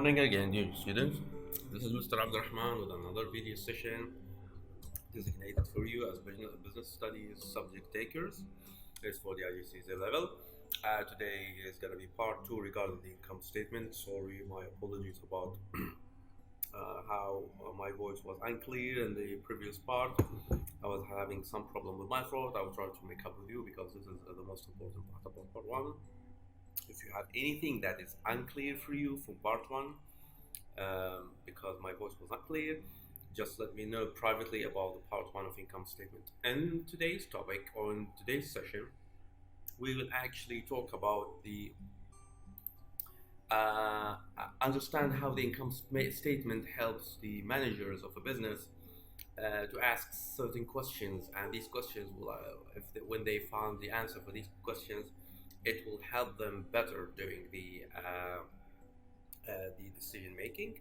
morning again, dear students. This is Mr. Abdurrahman with another video session designated for you as business studies subject takers. It's for the IGCSE level. Today is going to be part two regarding the income statement. Sorry, my apologies about how my voice was unclear in the previous part. I was having some problem with my throat. I will try to make up with you because this is the most important part about part one. If you have anything that is unclear for you from part one, because my voice was not clear, just let me know privately about the part one of income statement. And today's topic, or in today's session, we will actually talk about the understand how the income statement helps the managers of a business to ask certain questions, and these questions will, when they found the answer for these questions, it will help them better during the decision making.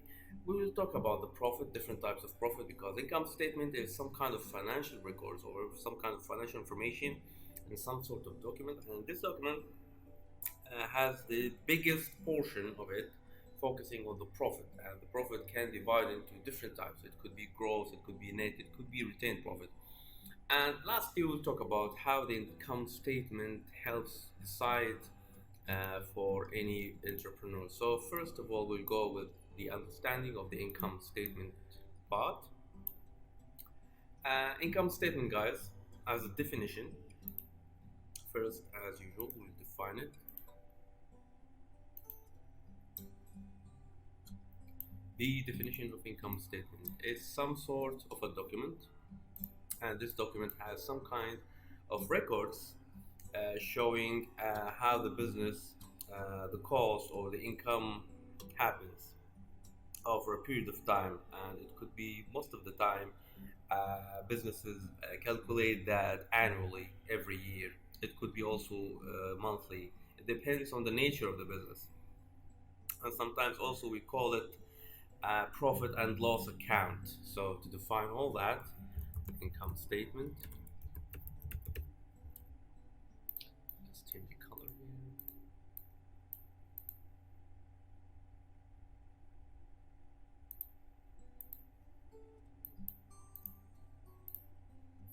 We will talk about the profit, different types of profit, because income statement is some kind of financial records or some kind of financial information in some sort of document, and this document has the biggest portion of it focusing on the profit, and the profit can divide into different types. It could be gross, it could be net, it could be retained profit. And lastly, we'll talk about how the income statement helps decide for any entrepreneur. So first of all, we'll go with the understanding of the income statement part. Income statement, guys, as a definition. First, as usual, we'll define it. The definition of income statement is some sort of a document, and this document has some kind of records showing how the business, the cost or the income happens over a period of time, and it could be most of the time businesses calculate that annually every year. It could be also monthly. It depends on the nature of the business, and sometimes also we call it profit and loss account. So to define all that, income statement. Let's change the color here.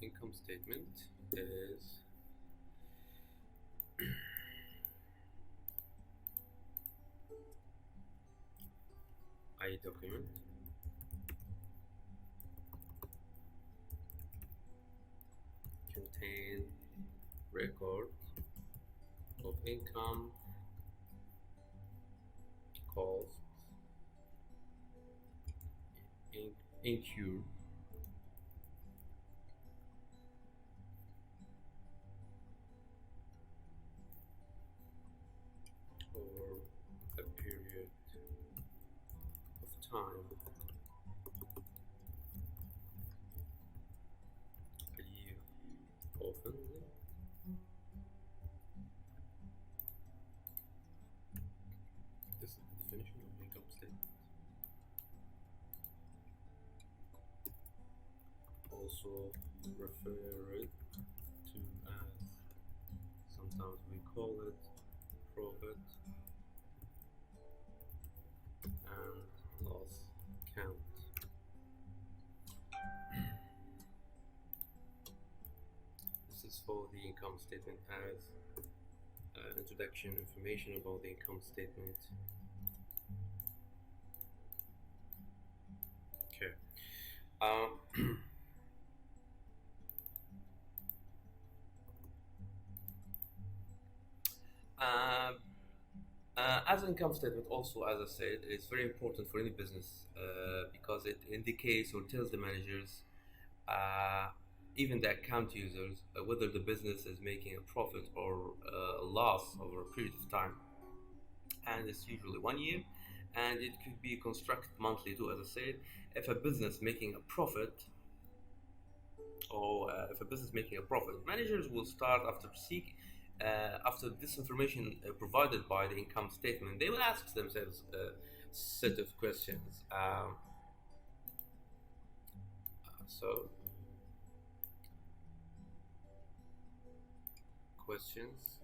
Income statement is a document contain records of income, costs, incur, over a period of time, a year often. This is the definition of income statement. Also referred to as, sometimes we call it profit and loss account. This is for the income statement as introduction information about the income statement. Okay. As an income statement, also, as I said, it's very important for any business because it indicates or tells the managers, uh, even the account users, whether the business is making a profit or a loss over a period of time. And it's usually 1 year, and it could be constructed monthly too, as I said. If a business making a profit, or if a business making a profit, managers will start after this information provided by the income statement, they will ask themselves a set of questions. So, questions.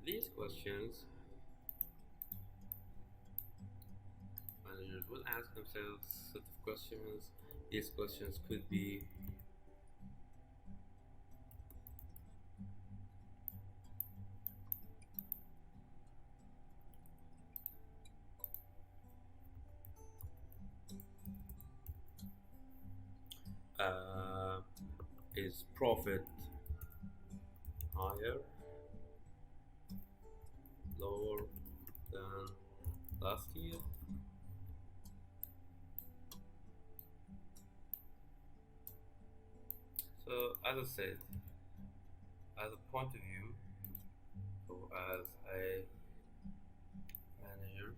These questions, managers will ask themselves a set of questions. These questions could be uh, is profit higher, lower than last year? So as I said, as a point of view, so as a manager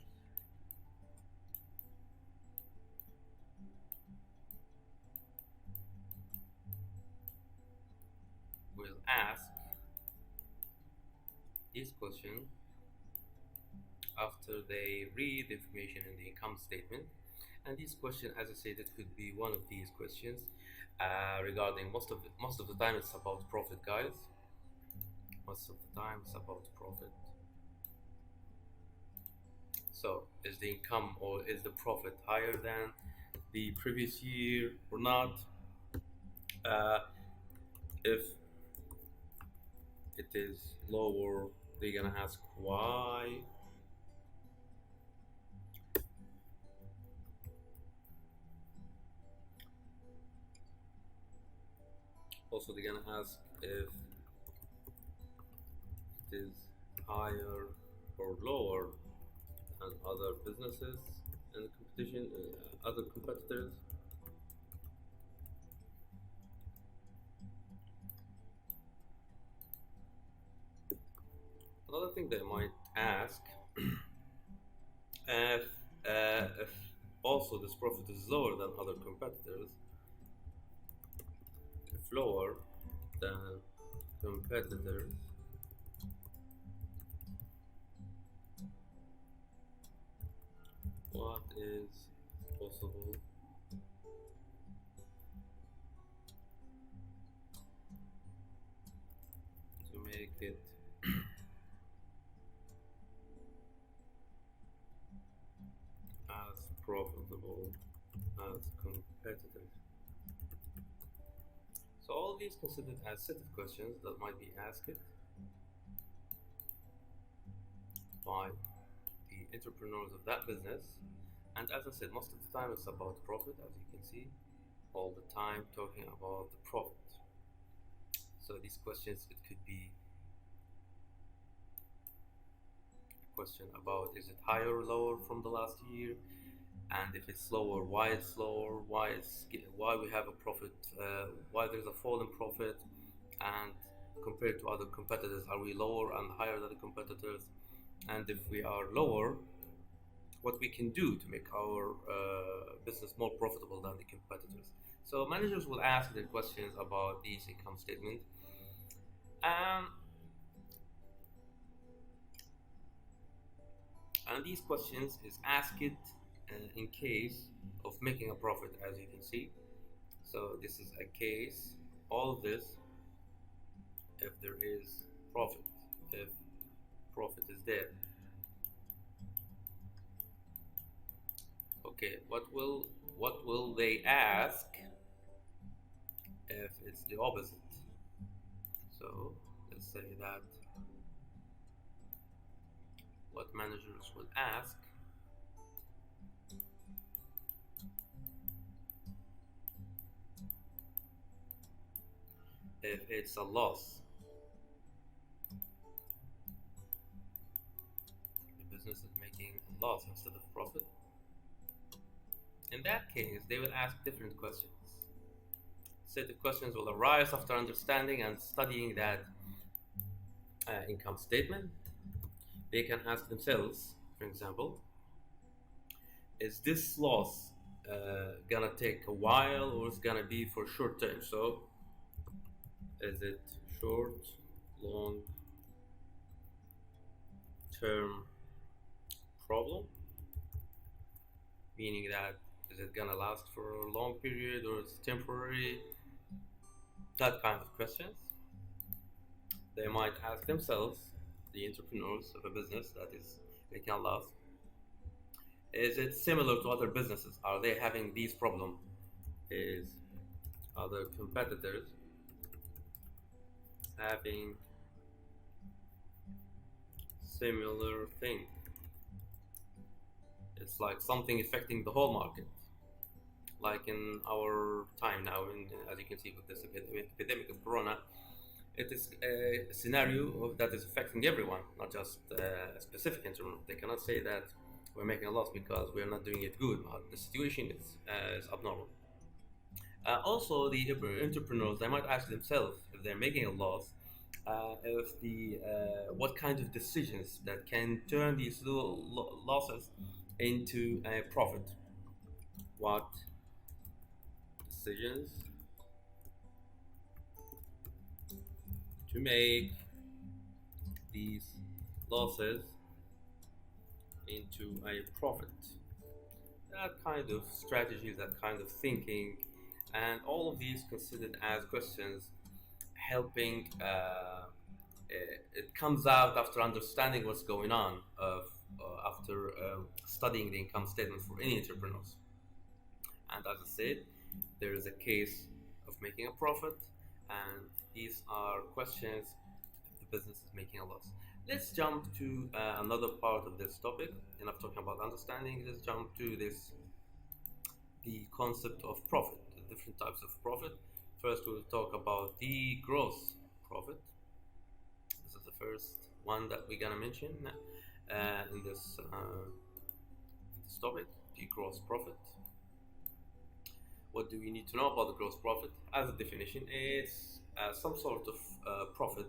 will ask this question after they read the information in the income statement. And this question, as I said, it could be one of these questions regarding most of the time it's about profit, guys. Most of the time it's about profit. So is the income or is the profit higher than the previous year or not? If it is lower, they're gonna ask why. Also, they're gonna ask if it is higher or lower than other businesses in the competition, other competitors. Another thing they might ask if also this profit is lower than other competitors, if lower than competitors, what is possible to make it as profitable as competitors? So all these considered as set of questions that might be asked by the entrepreneurs of that business. And as I said, most of the time it's about profit, as you can see, all the time talking about the profit. So these questions, it could be a question about is it higher or lower from the last year, and if it's lower, why it's lower, why we have a profit, why there's a fall in profit, and compared to other competitors, are we lower and higher than the competitors? And if we are lower, what we can do to make our business more profitable than the competitors. So managers will ask their questions about these income statements. And these questions is asked in case of making a profit, as you can see. So this is a case, all of this, if there is profit, if profit is there. Okay, what will they ask if it's the opposite? So let's say that what managers will ask if it's a loss, the business is making a loss instead of profit. In that case, they will ask different questions. Set of questions will arise after understanding and studying that income statement. They can ask themselves, for example, is this loss gonna take a while or is gonna be for short term? So is it short, long term problem? Meaning that is it gonna last for a long period or it's temporary? That kind of questions. They might ask themselves the entrepreneurs of a business that is making a loss, is it similar to other businesses? Are they having these problems? Is other competitors having similar thing? It's like something affecting the whole market, like in our time now. As you can see with this epidemic of corona, it is a scenario that is affecting everyone, not just a specific entrepreneur. They cannot say that we're making a loss because we're not doing it good, but the situation is abnormal. Also, the entrepreneurs, they might ask themselves if they're making a loss, if the what kind of decisions that can turn these little losses into a profit. What decisions to make these losses into a profit? That kind of strategies, that kind of thinking, and all of these considered as questions helping it comes out after understanding what's going on after studying the income statement for any entrepreneurs. And as I said, there is a case of making a profit, and these are questions if the business is making a loss. Let's jump to another part of this topic. Enough talking about understanding. Let's jump to this, the concept of profit, the different types of profit. First, we'll talk about the gross profit. This is the first one that we're gonna mention in this topic, the gross profit. What do we need to know about the gross profit? As a definition, it's some sort of profit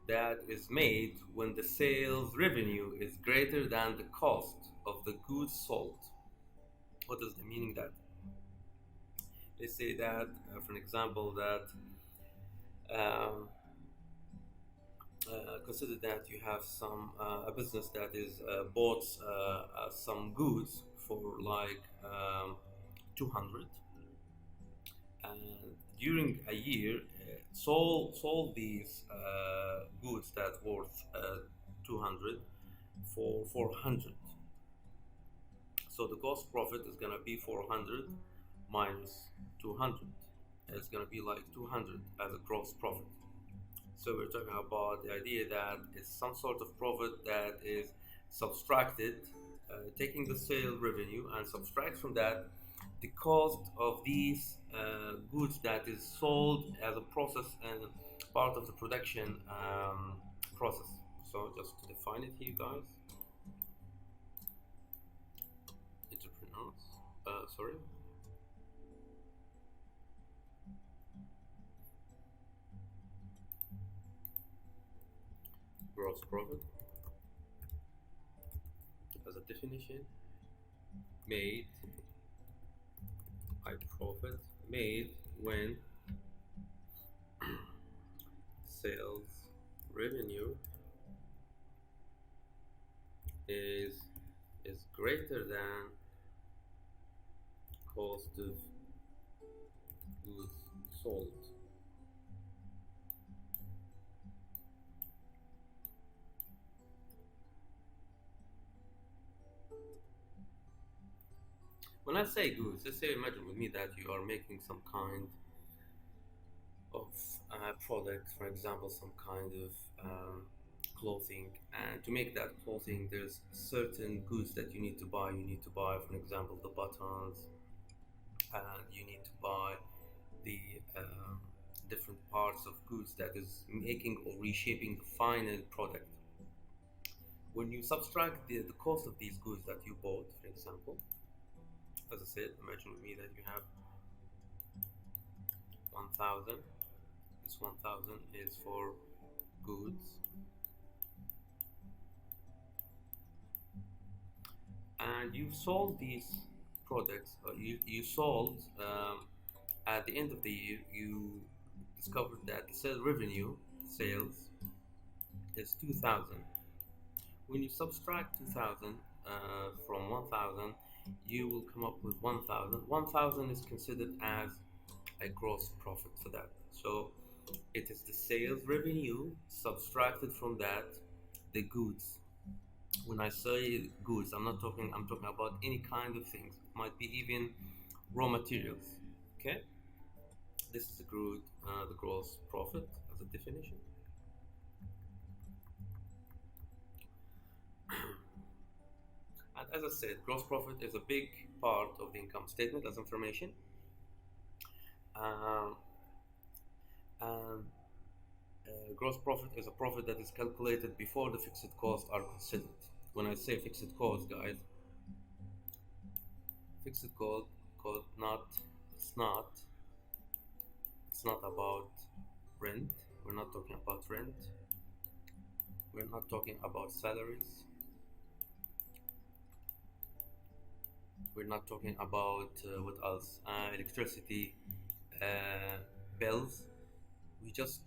that is made when the sales revenue is greater than the cost of the goods sold. What does the meaning that? Let's say that, for an example, that um, consider that you have some a business that is bought some goods for like 200, and during a year sold these goods that worth 200 for 400. So the gross profit is gonna be 400 minus 200. It's gonna be like 200 as a gross profit. So we're talking about the idea that it's some sort of profit that is subtracted, taking the sale revenue and subtract from that the cost of these goods that is sold as a process and part of the production process. So just to define it here, guys, entrepreneurs, sorry, gross profit as a definition, made by profit made when sales revenue is greater than cost of goods sold. When I say goods, let's say imagine with me that you are making some kind of product, for example, some kind of clothing, and to make that clothing, there's certain goods that you need to buy. You need to buy, for example, the buttons, and you need to buy the different parts of goods that is making or reshaping the final product. When you subtract the cost of these goods that you bought, for example, as I said, imagine with me that you have 1000. This 1000 is for goods, and you sold these products, or you sold at the end of the year, you discovered that the sales revenue, sales, is 2000. When you subtract 2000 from 1000, you will come up with 1000. 1000 is considered as a gross profit for that. So it is the sales revenue subtracted from that the goods. When I say goods, I'm talking about any kind of things. It might be even raw materials. Okay, this is the gross profit as a definition. And as I said, gross profit is a big part of the income statement as information. Um, and Gross profit is a profit that is calculated before the fixed costs are considered. When I say fixed costs, guys, fixed cost not it's not it's not about rent. We're not talking about rent. We're not talking about salaries. We're not talking about what else? Electricity, uh, bills. We just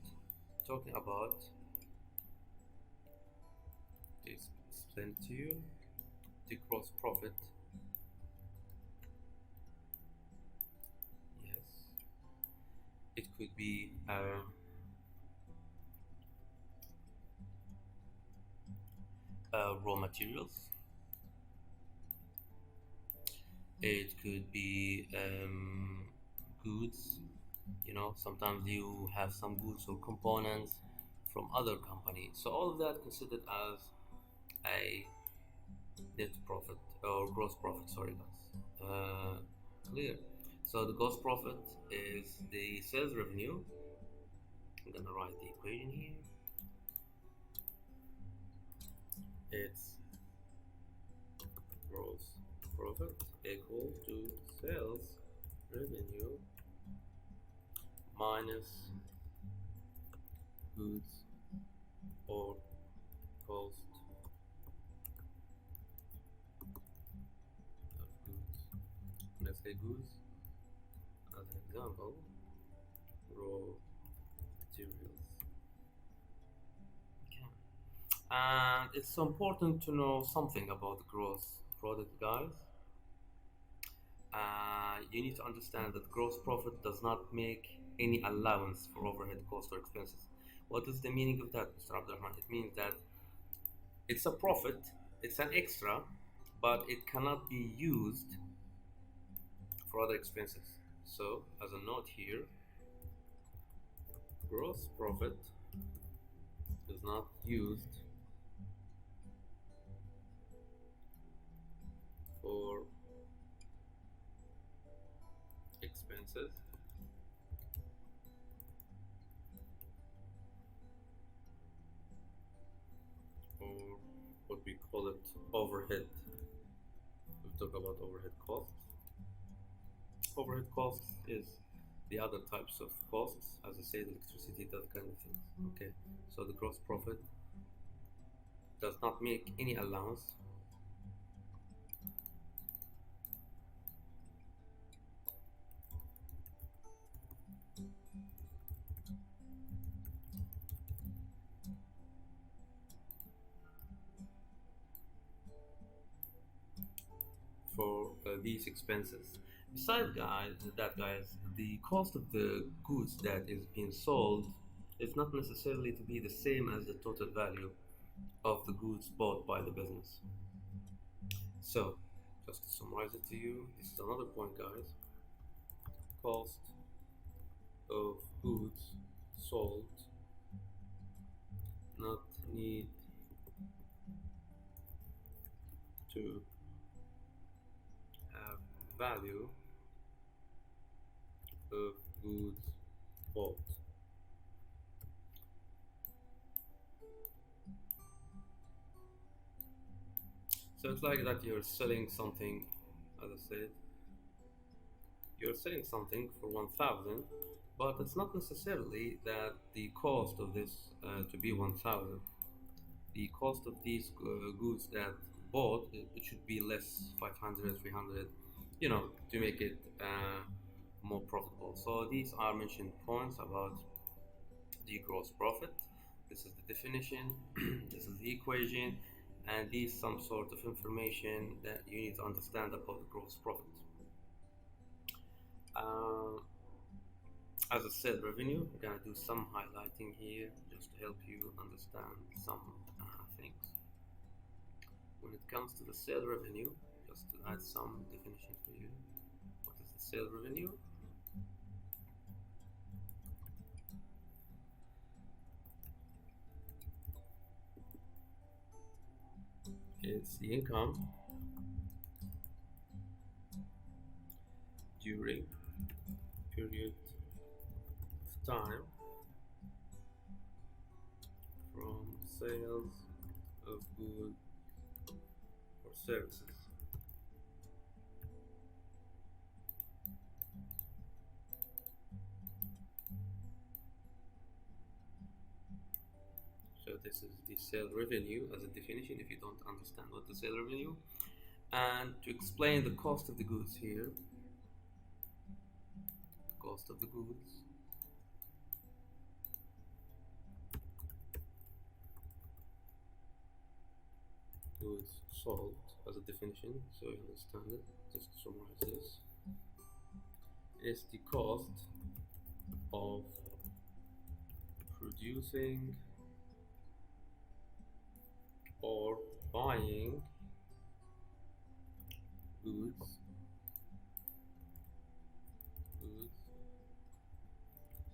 talking about this. Explain to you the gross profit. Yes, it could be raw materials. It could be goods. You know, sometimes you have some goods or components from other companies. So all of that considered as a net profit or gross profit. Sorry, guys. Clear. So the gross profit is the sales revenue. I'm gonna write the equation here. It's gross profit equal to sales revenue minus goods or cost of goods. When I say goods, as an example, raw materials. Okay. And it's so important to know something about the gross product, guys. You need to understand that gross profit does not make any allowance for overhead costs or expenses. What is the meaning of that, Mr. Abdurrahman? It means that it's a profit, it's an extra, but it cannot be used for other expenses. So, as a note here, gross profit is not used for expenses or what we call it overhead. We talk about overhead costs. Overhead costs is the other types of costs, as I said, electricity, that kind of things. Okay, so the gross profit does not make any allowance for these expenses. Besides, guys, the cost of the goods that is being sold is not necessarily to be the same as the total value of the goods bought by the business. So, just to summarize it to you, this is another point, guys. Cost of goods sold not need to have value of goods bought. So it's like that you're selling something, as I said, you're selling something for 1000, but it's not necessarily that the cost of this to be 1000. The cost of these goods that bought, it should be less, 500, 300, you know, to make it more profitable. So these are mentioned points about the gross profit. This is the definition, this is the equation, and these some sort of information that you need to understand about the gross profit. Uh, as I said, revenue, I'm gonna do some highlighting here just to help you understand some things. when it comes to the sale revenue, just to add some definition for you. What is the sale revenue? It's the income during period of time from sales of goods or services. So this is the sale revenue as a definition if you don't understand what the sale revenue. And to explain the cost of the goods here, cost of the goods sold as a definition, so you understand it. Just to summarize this, is the cost of producing or buying goods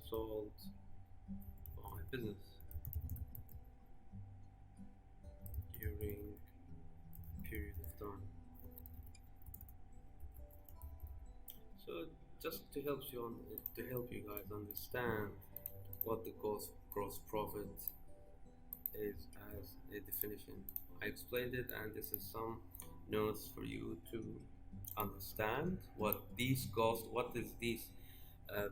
sold by business during a period of time. So just to help you guys understand what the gross profit is as a definition, I explained it, and this is some notes for you to understand what these costs, what is these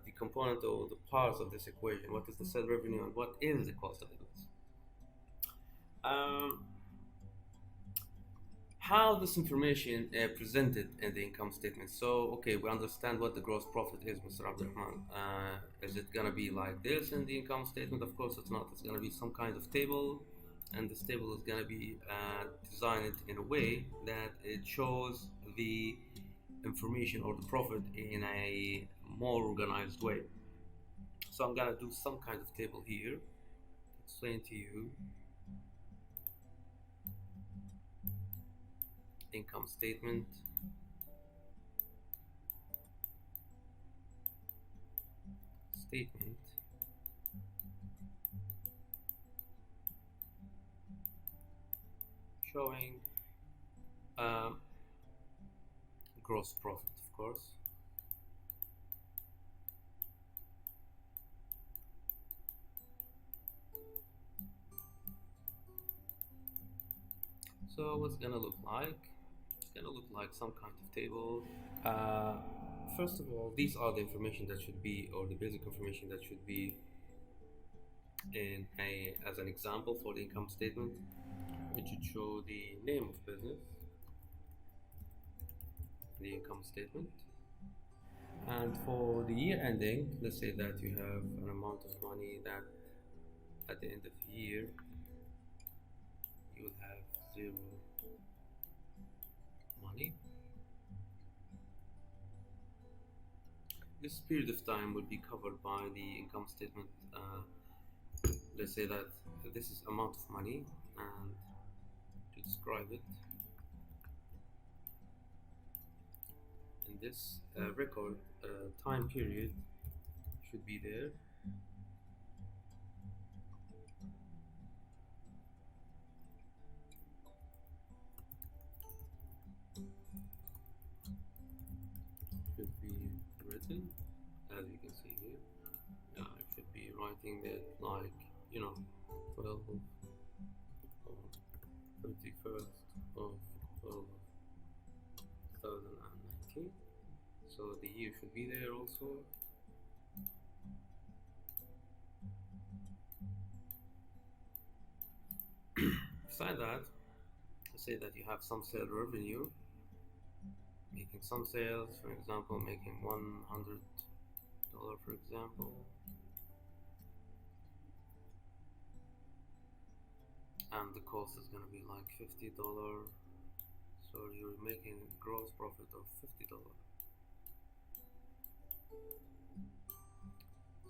the component or the parts of this equation, what is the sale revenue and what is the cost of the goods. How this information presented in the income statement. So okay, we understand what the gross profit is, Mr. Abdurrahman. Is it gonna be like this in the income statement? Of course it's not. It's gonna be some kind of table, and this table is gonna be designed in a way that it shows the information or the profit in a more organized way. So I'm gonna do some kind of table here to explain to you. Income statement, showing gross profit, of course. So what's gonna look like? It's gonna look like some kind of table. First of all, these are the information that should be, or the basic information that should be in as an example for the income statement. It should show the name of business, the income statement, and for the year ending, let's say that you have an amount of money that at the end of the year you will have zero money. This period of time will be covered by the income statement. Let's say that this is amount of money, and to describe it, in this record time period should be there. Should be written, as you can see here. I should be writing it like, 12 or 31st of 12 2019. So the year should be there also. Beside that, let's say that you have some sale revenue, making some sales, for example, making $100, for example. And the cost is going to be like $50, so you're making gross profit of $50.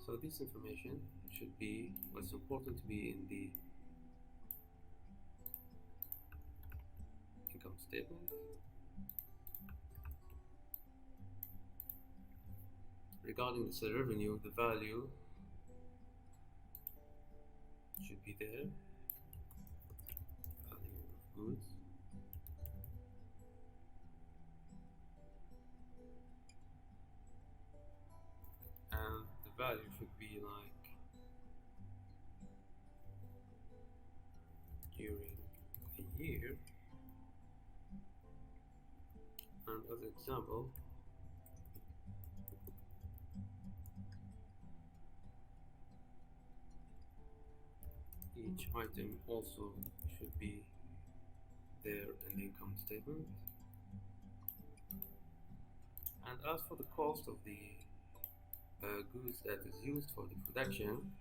So this information should be what's important to be in the statement. Regarding the sale revenue, the value should be there. Value of goods. And the value should be like during a year. And as an example, each item also should be there in the income statement. And as for the cost of the goods that is used for the production,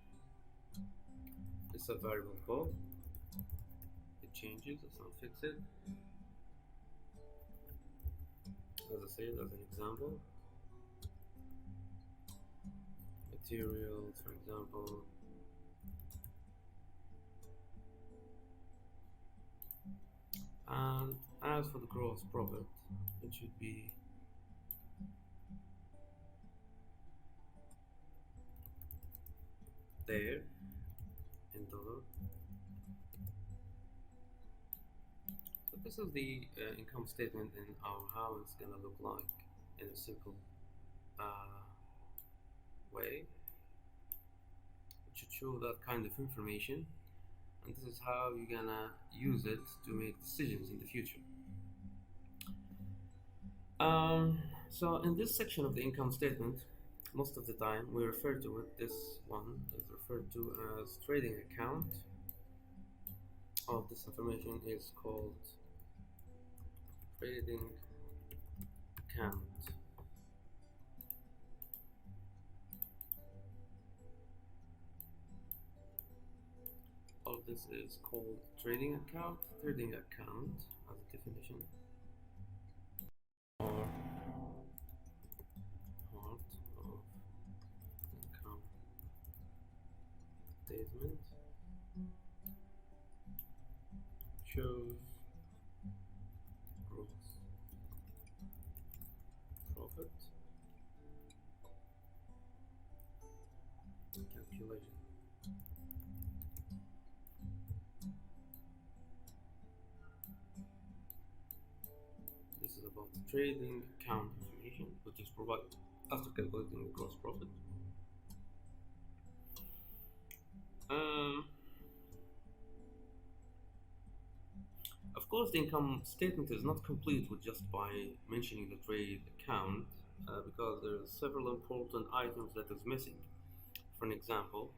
it's a variable cost. It changes, it's not fixed. As I said, as an example, materials, for example, and as for the gross profit, it should be there in dollar. So this is the income statement in how it's gonna look like in a simple way. It should show that kind of information, and this is how you're gonna use it to make decisions in the future. So in this section of the income statement, most of the time we refer to it, this one is referred to as trading account. All of this information is called trading account. All of this is called trading account. Trading account as a definition, or part of income statement, shows gross profit calculation. This is about the trading account information, which is provided after calculating the gross profit. Of course, the income statement is not complete with just by mentioning the trade account, because there are several important items that is missing. For an example,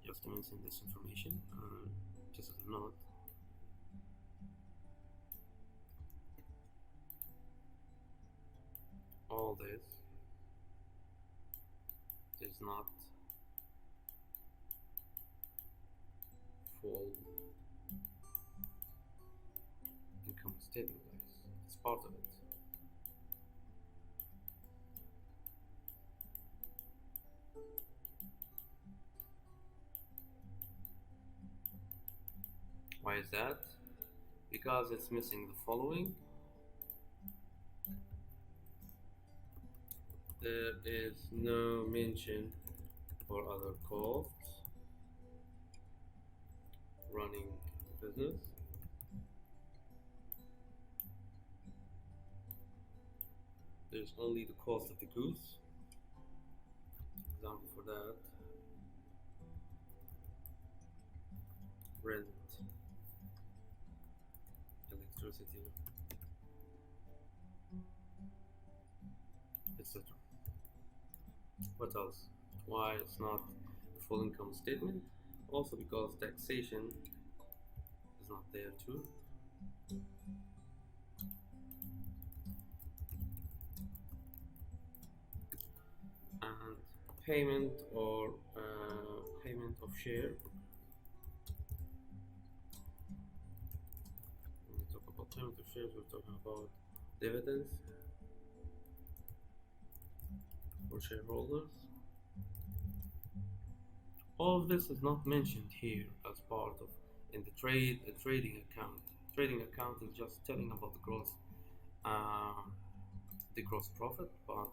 just to mention this information, just as a note, all this is not full income statement, guys. It's part of it. Why is that? Because it's missing the following. There is no mention for other costs running business. There's only the cost of the goods. Example for that: rent, electricity, etc. What else? Why it's not a full income statement? Also because taxation is not there too. And payment or payment of share. When we talk about payment of shares, we're talking about dividends for shareholders. All of this is not mentioned here as part of in the trading account. trading account is just telling about uh, the gross profit, but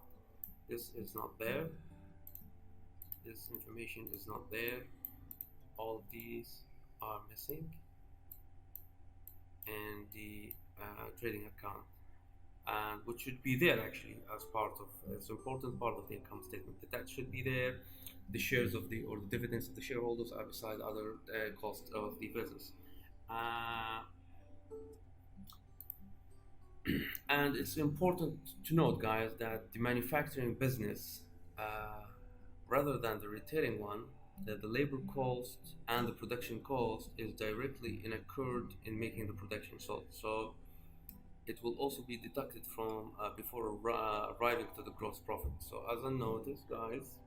this is not there. This information is not there. All these are missing, and the trading account, and which should be there actually as part of it's an important part of the income statement. That should be there. The shares of the or the dividends of the shareholders are beside other costs of the business. Uh, and it's important to note, guys, that the manufacturing business, rather than the retailing one, that the labor cost and the production cost is directly incurred in making the production. So it will also be deducted from before arriving to the gross profit. So as a notice, guys,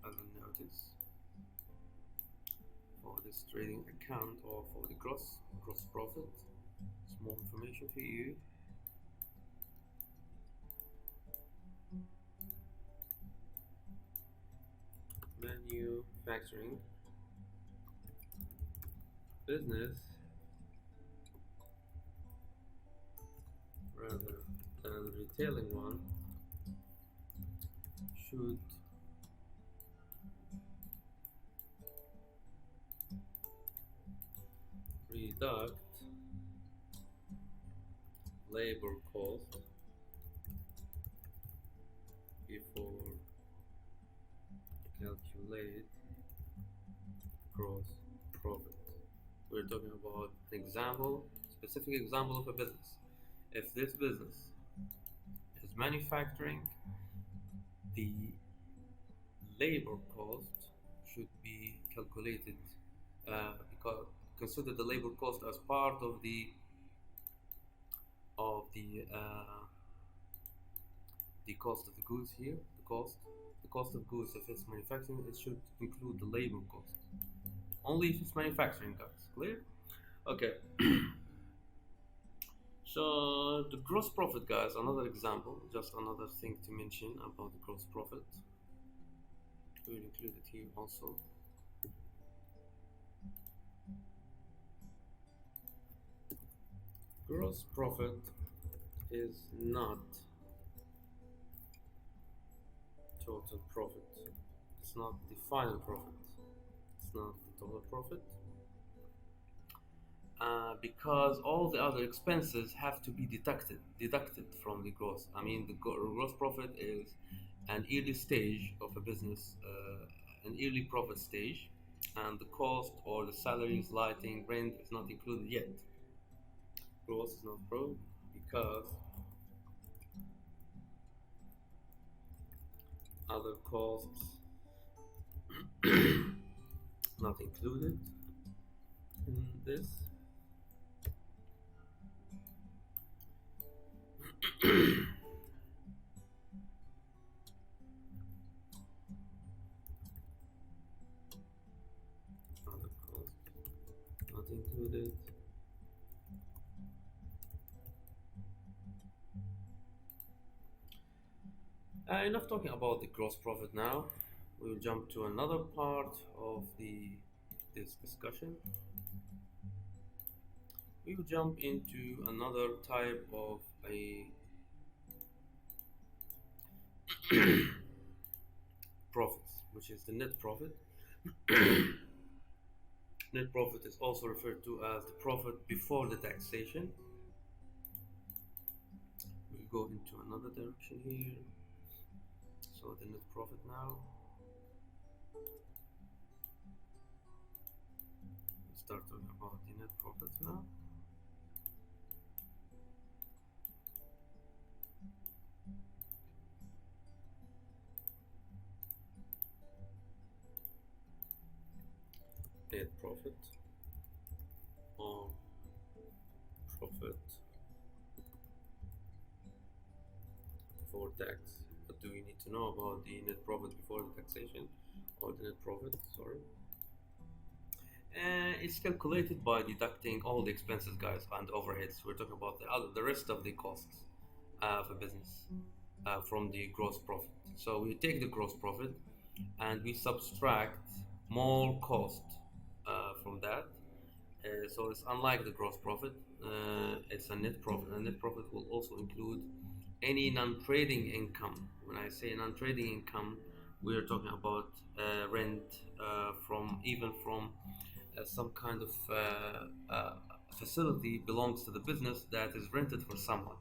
as a notice for this trading account or for the gross profit, small information for you. Manufacturing business rather than retailing one should deduct labor cost before calculate gross profit. We're talking about an example, specific example of a business. If this business is manufacturing, the labor cost should be calculated because consider the labor cost as part of of the uh, the cost of the goods here. The cost of goods, if it's manufacturing, it should include the labor cost. Only if it's manufacturing, guys. Clear? Okay. So the gross profit, guys, another example, just another thing to mention about the gross profit. We'll include it here also. Gross profit is not total profit. It's not the final profit. It's not the total profit. Because all the other expenses have to be deducted from the gross. I mean, the gross profit is an early stage of a business, an early profit stage, and the cost or the salaries, lighting, rent is not included yet. Gross is not pro because other costs not included in this. Other costs not included. Enough talking about the gross profit now. We'll jump to another part of this discussion. We will jump into another type of a profits, which is the net profit. Net profit is also referred to as the profit before the taxation. We'll go into another direction here. So the net profit now. We'll start talking about the net profit now. Net profit or profit before tax. What do we need to know about the net profit before the taxation or the net profit? Sorry. It's calculated by deducting all the expenses, guys, and overheads. We're talking about the rest of the costs of a business from the gross profit. So we take the gross profit and we subtract more cost from that. So it's unlike the gross profit. It's a net profit. A net profit will also include any non-trading income. When I say non-trading income, we are talking about rent from some kind of facility belongs to the business that is rented for someone.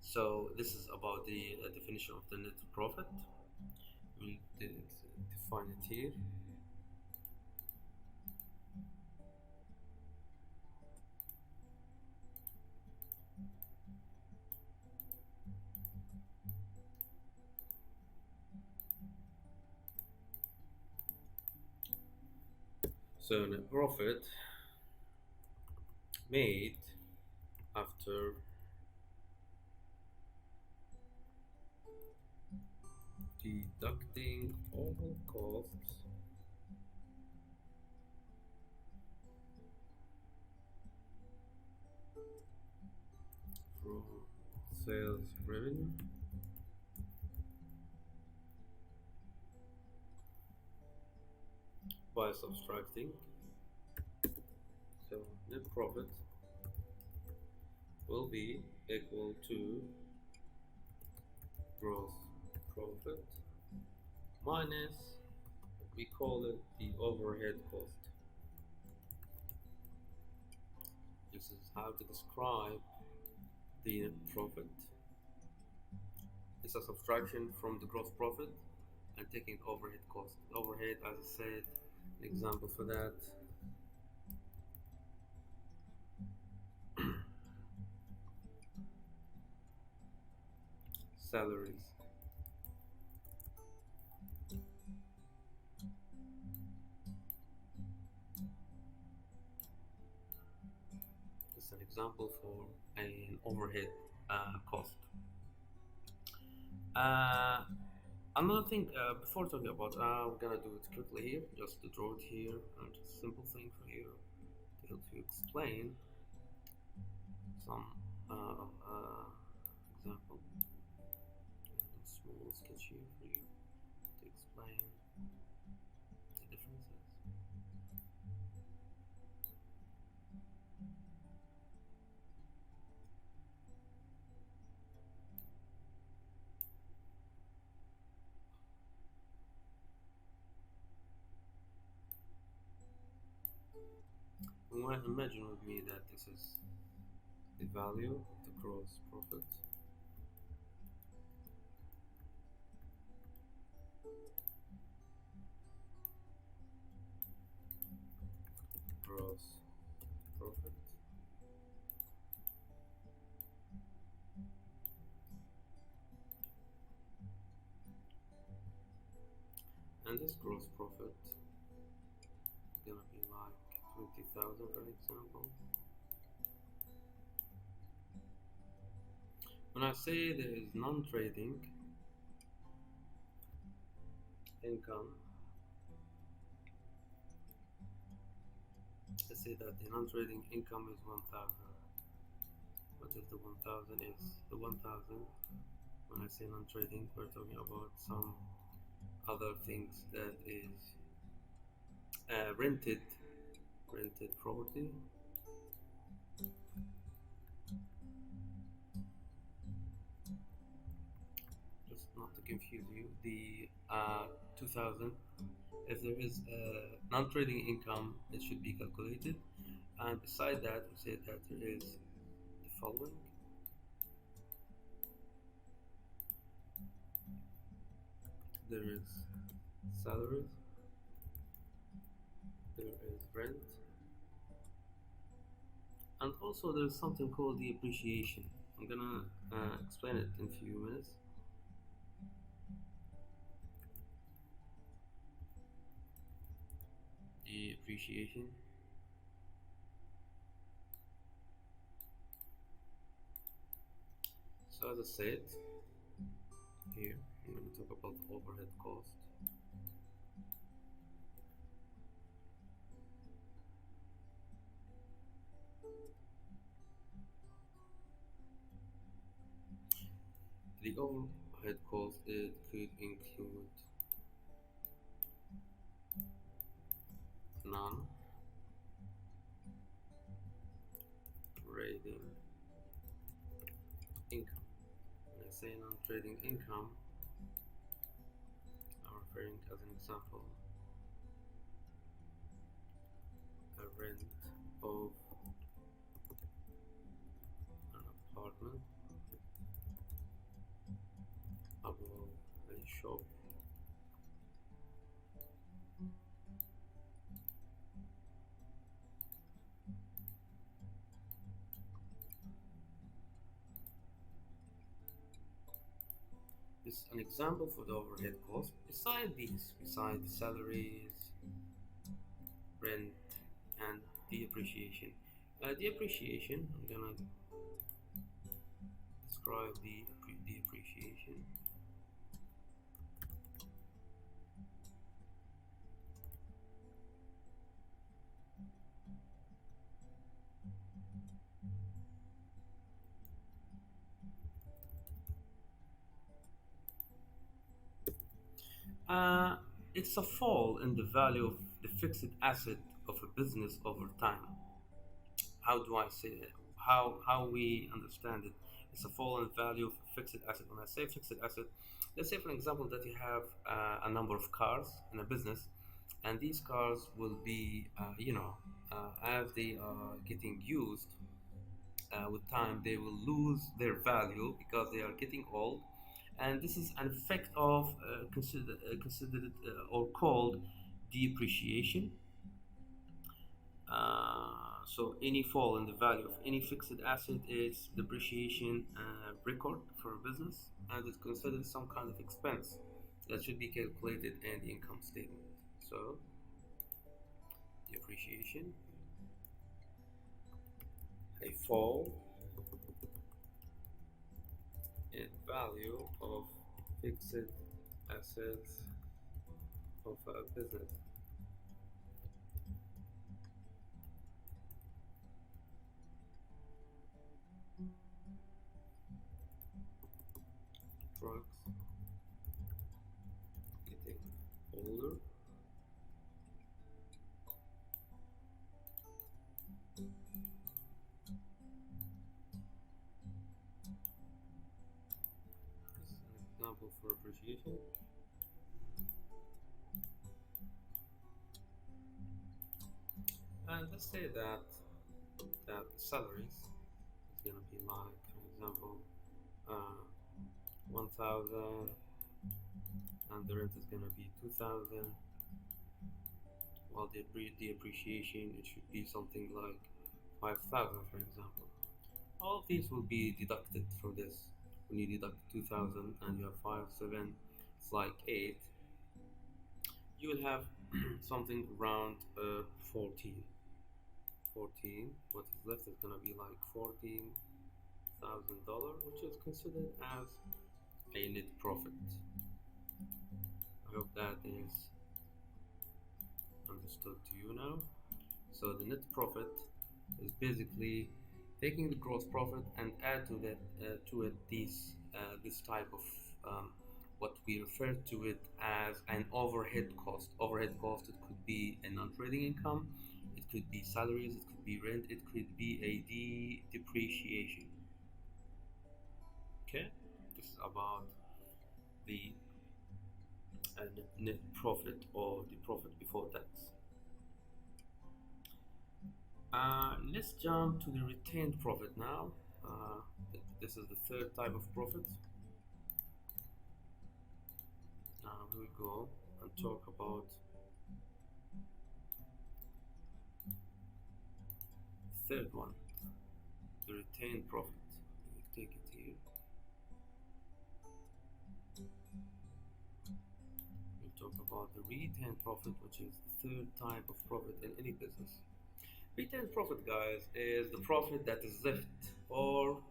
So this is about the definition of the net profit. We'll define it here. So net profit made after deducting all costs from sales revenue by subtracting. So net profit will be equal to gross profit minus, we call it the overhead cost. This is how to describe the net profit. It's a subtraction from the gross profit and taking overhead cost. Overhead, as I said, an example for that. Salaries. It's an example for an overhead cost. Another thing, before talking about, I'm gonna do it quickly here, just to draw it here, and just simple thing for you to help you explain some example. A small sketch here for you to explain the differences. Imagine with me that this is the value of the gross profit gross profit and this gross profit is gonna be like 20,000 for example. When I say there is non-trading income, I say that the non-trading income is 1,000. What is the 1,000 is? The 1,000, when I say non-trading, we're talking about some other things that is rented property. Just not to confuse you, the 2,000, if there is non-trading income, it should be calculated, and beside that we say that there is the following. There is salaries, there is rent, and also there's something called the appreciation. I'm gonna explain it in a few minutes. The appreciation. So as I said, here I'm going to talk about overhead cost. The overhead cost, it could include say non-trading income, I'm referring as an example a rent of an apartment above a shop. This is an example for the overhead cost. Beside the salaries, rent, and the appreciation. The appreciation, I'm gonna describe the appreciation. Uh, it's a fall in the value of the fixed asset of a business over time. How do I say it? How we understand it? It's a fall in value of fixed asset. When I say fixed asset, let's say for example that you have a number of cars in a business, and these cars will be, as they are getting used, with time they will lose their value because they are getting old, and this is an effect of considered or called depreciation. So any fall in the value of any fixed asset is depreciation record for a business, and it's considered some kind of expense that should be calculated in the income statement. So depreciation, a fall in value of fixed assets of a business. Trucks getting older. This is an example for appreciation. And let's say that salaries is gonna be like, for example, 1,000, and the rent is gonna be 2,000. While the appreciation it should be something like 5,000, for example. All of these will be deducted from this. When you deduct 2,000 and you have 5, 7, it's like 8. You will have something around 14. 14. What is left is gonna be like $14,000, which is considered as a net profit. I hope that is understood to you now. So the net profit is basically taking the gross profit and add to it this type of what we refer to it as an overhead cost. Overhead cost, it could be a non-trading income, it could be salaries, it could be rent, it could be a depreciation. Okay, this is about the net profit or the profit before tax. Let's jump to the retained profit now. This is the third type of profit. We'll go and talk about the third one, the retained profit. We'll take it here. We'll talk about the retained profit, which is the third type of profit in any business. Retained profit, guys, is the profit that is left or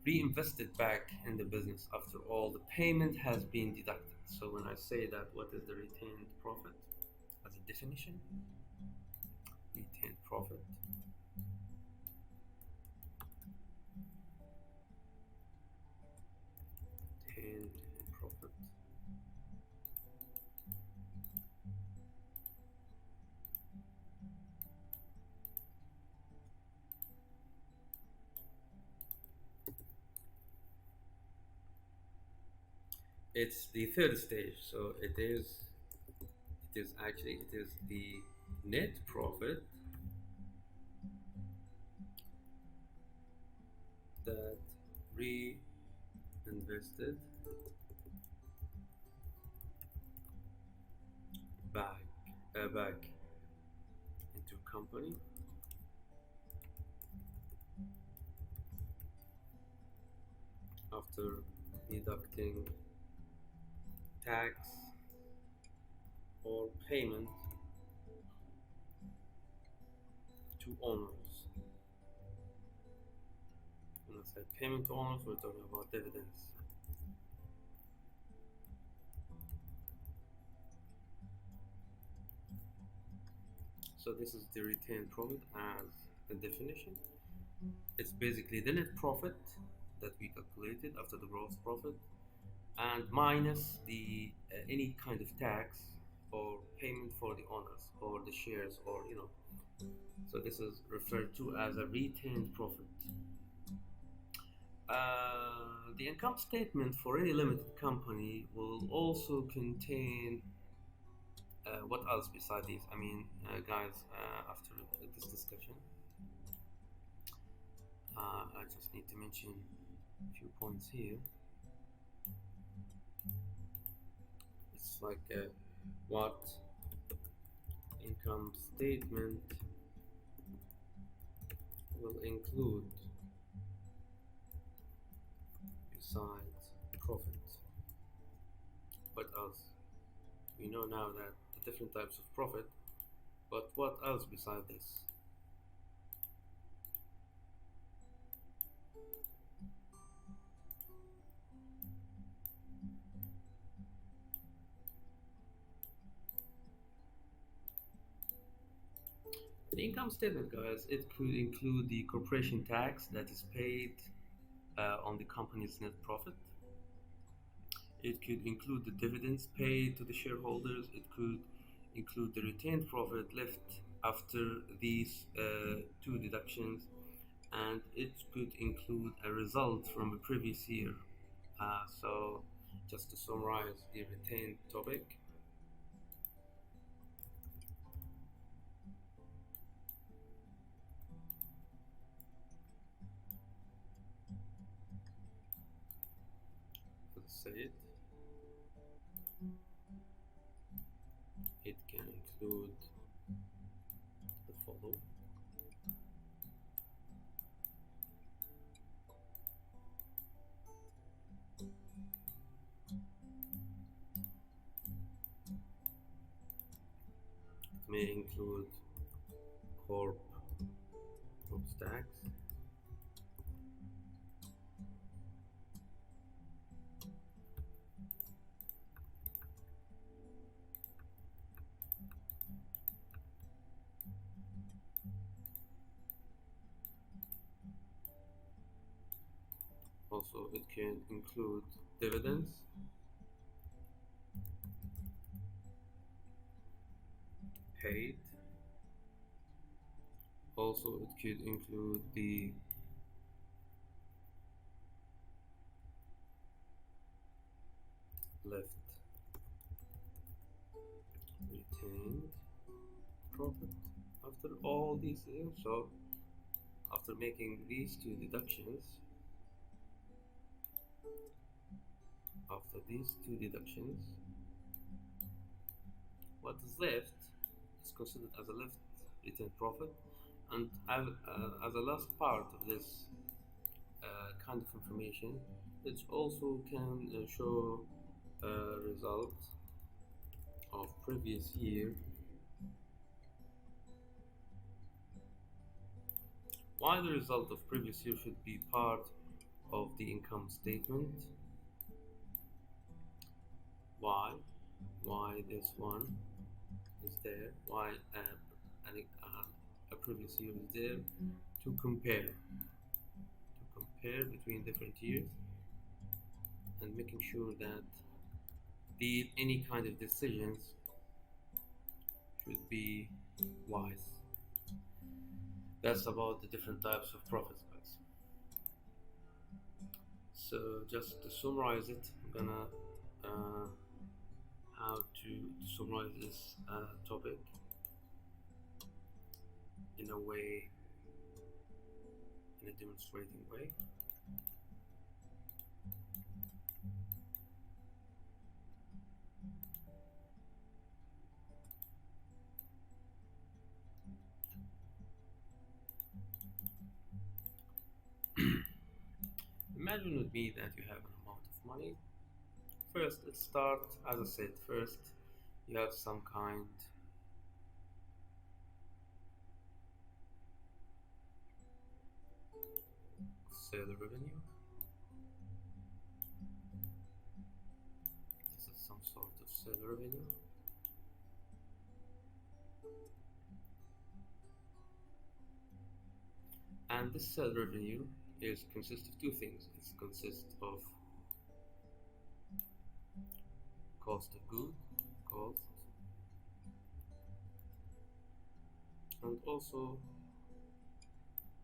reinvested back in the business after all the payment has been deducted. So when I say that, what is the retained profit? As a definition, retained profit retained profit it's the third stage. So it is the net profit that reinvested back into company after deducting tax or payment to owners. When I say payment to owners, we're talking about dividends. So this is the retained profit as a definition. It's basically the net profit that we calculated after the gross profit and minus the any kind of tax or payment for the owners or the shares or so this is referred to as a retained profit. The income statement for any limited company will also contain what else beside these? I mean, guys, after this discussion, I just need to mention a few points here. It's like what income statement will include besides profit. What else? We know now that the different types of profit, but what else besides this? The income statement, guys, it could include the corporation tax that is paid on the company's net profit. It could include the dividends paid to the shareholders. It could include the retained profit left after these two deductions, and it could include a result from a previous year. So, just to summarize the retained topic, let's say it can include the following. It may include corp tax, also it can include dividends, paid. Also, it could include the left retained profit after all these things. So, after making these two deductions, what is left is considered as a left retained profit. And as a last part of this kind of information, it also can show a result of previous year. Why the result of previous year should be part of the income statement? Why this one is there? Why a previous year is there? To compare between different years and making sure that any kind of decisions should be wise. That's about the different types of profits, guys. So just to summarize it, I'm gonna uh, how to summarize this topic in a way, in a demonstrating way. Imagine with me that you have an amount of money. First, let's start, as I said, first you have some kind of sale revenue. This is some sort of sale revenue. And this sale revenue consists of two things. It consists of cost of goods, cost, and also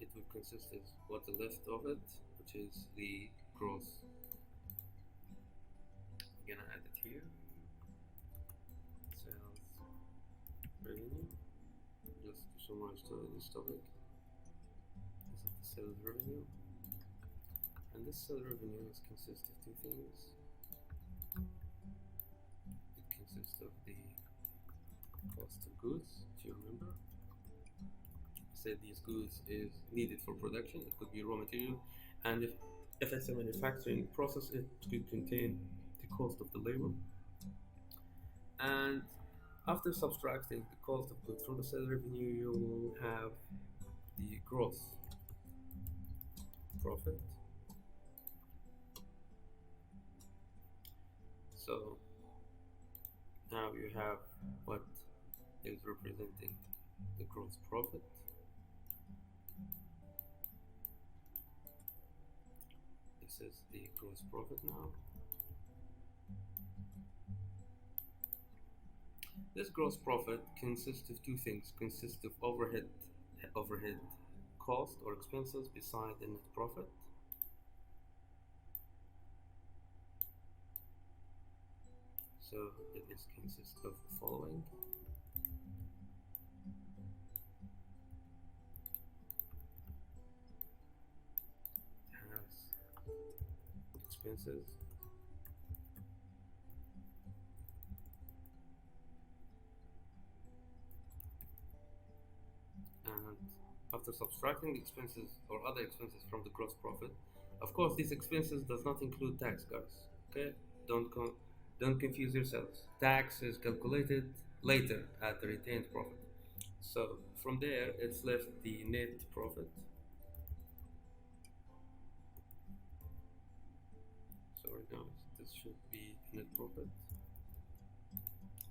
it will consist of what's left of it, which is the gross. I'm gonna add it here. Sales revenue. Just to summarize this topic. This is the sales revenue. And this sales revenue consists of two things. It consists of the cost of goods, if you remember. I said these goods is needed for production. It could be raw material, and if it's a manufacturing process, it could contain the cost of the labor. And after subtracting the cost of goods from the sales revenue, you will have the gross profit. So now you have what is representing the gross profit. This is the gross profit now. This gross profit consists of two things. Consists of overhead cost or expenses beside the net profit. So it consists of the following. It has expenses, and after subtracting the expenses or other expenses from the gross profit, of course these expenses does not include tax, guys. Okay, don't confuse yourselves. Tax is calculated later at the retained profit. So from there, it's left the net profit. Sorry guys, this should be net profit.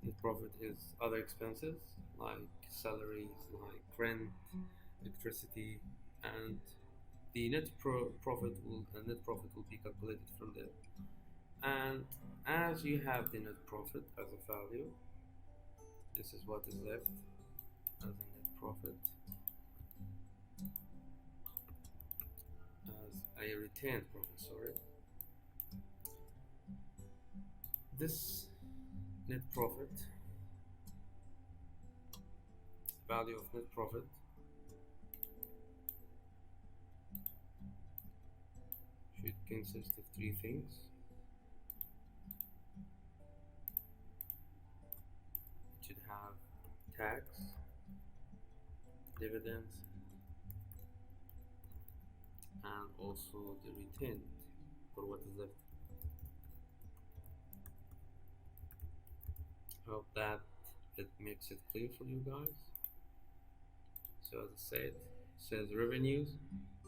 Net profit is other expenses like salaries, like rent, electricity, and the net profit will be calculated from there. And as you have the net profit as a value, this is what is left as a net profit, as a retained profit, sorry. This net profit, value of net profit, should consist of three things. It should have tax, dividends, and also the retained for what is left. Hope that it makes it clear for you guys. So as I said, sales revenues,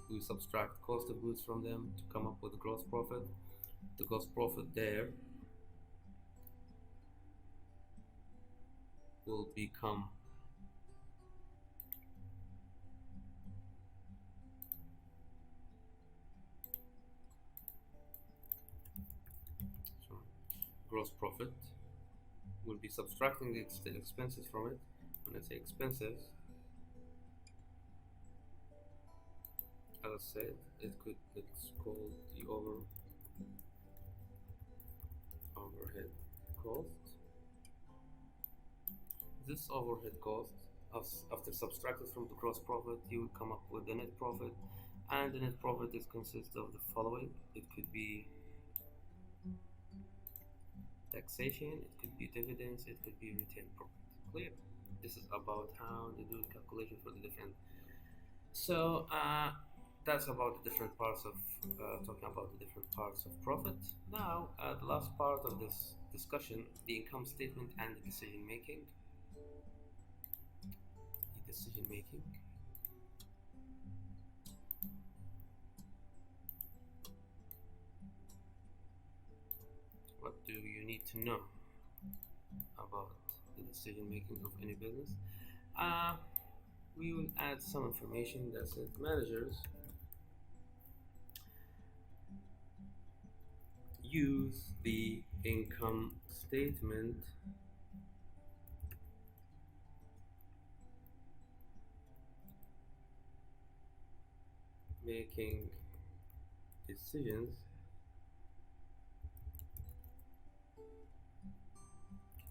we subtract cost of goods from them to come up with the gross profit. The gross profit there will become gross profit. We'll be subtracting the expenses from it. When I say expenses, as I said, it's called the overhead cost. This overhead cost, after subtracted from the gross profit, you will come up with the net profit, and the net profit is consists of the following. It could be taxation, it could be dividends, it could be retained profit. Clear? This is about how they do the calculation for the different. So that's about the different parts of talking about the different parts of profit. Now, the last part of this discussion, the income statement and the decision making. The decision making. What do you need to know about the decision making of any business? We will add some information that says managers use the income statement making decisions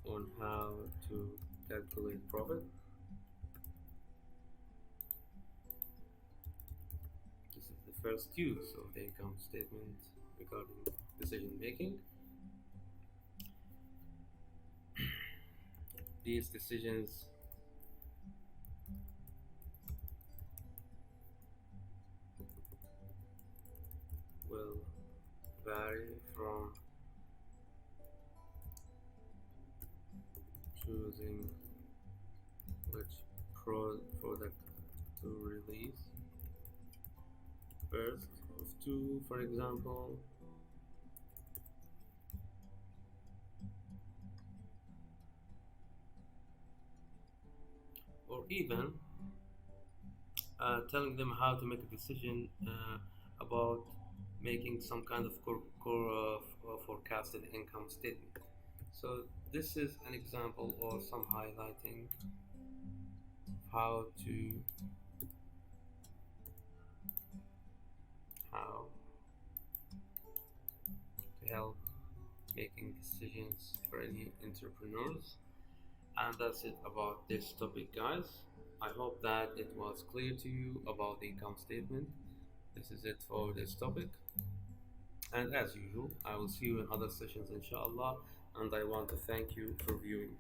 on how to calculate profit. This is the first use of the income statement regarding decision making. These decisions will vary from choosing which product to release first of two, for example, or even telling them how to make a decision about making some kind of core forecasted income statement. So this is an example or some highlighting how to help making decisions for any entrepreneurs. And that's it about this topic, guys. I hope that it was clear to you about the income statement. This is it for this topic, and as usual I will see you in other sessions inshallah, and I want to thank you for viewing.